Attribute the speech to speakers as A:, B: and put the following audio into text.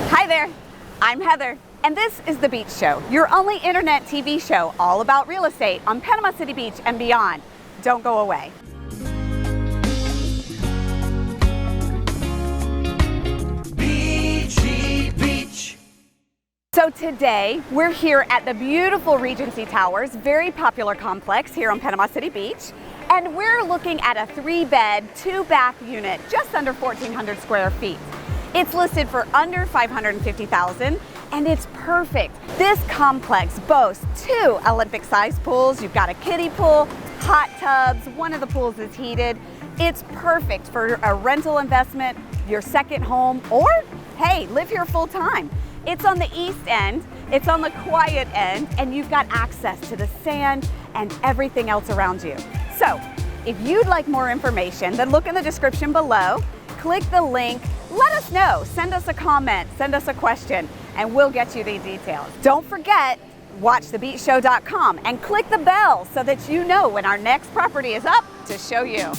A: Hi there, I'm Heather, and this is The Beach Show, your only internet TV show all about real estate on Panama City Beach and beyond. Don't go away.
B: Beachy Beach.
A: So today, we're here at the beautiful Regency Towers, very popular complex here on Panama City Beach. And we're looking at a 3-bed, 2-bath unit, just under 1,400 square feet. It's listed for under $550,000, and it's perfect. This complex boasts 2 Olympic-sized pools. You've got a kiddie pool, hot tubs, one of the pools is heated. It's perfect for a rental investment, your second home, or hey, live here full time. It's on the east end, it's on the quiet end, and you've got access to the sand and everything else around you. So, if you'd like more information, then look in the description below, click the link, let us know, send us a comment, send us a question, and we'll get you the details. Don't forget, watch thebeachshow.com and click the bell so that you know when our next property is up to show you.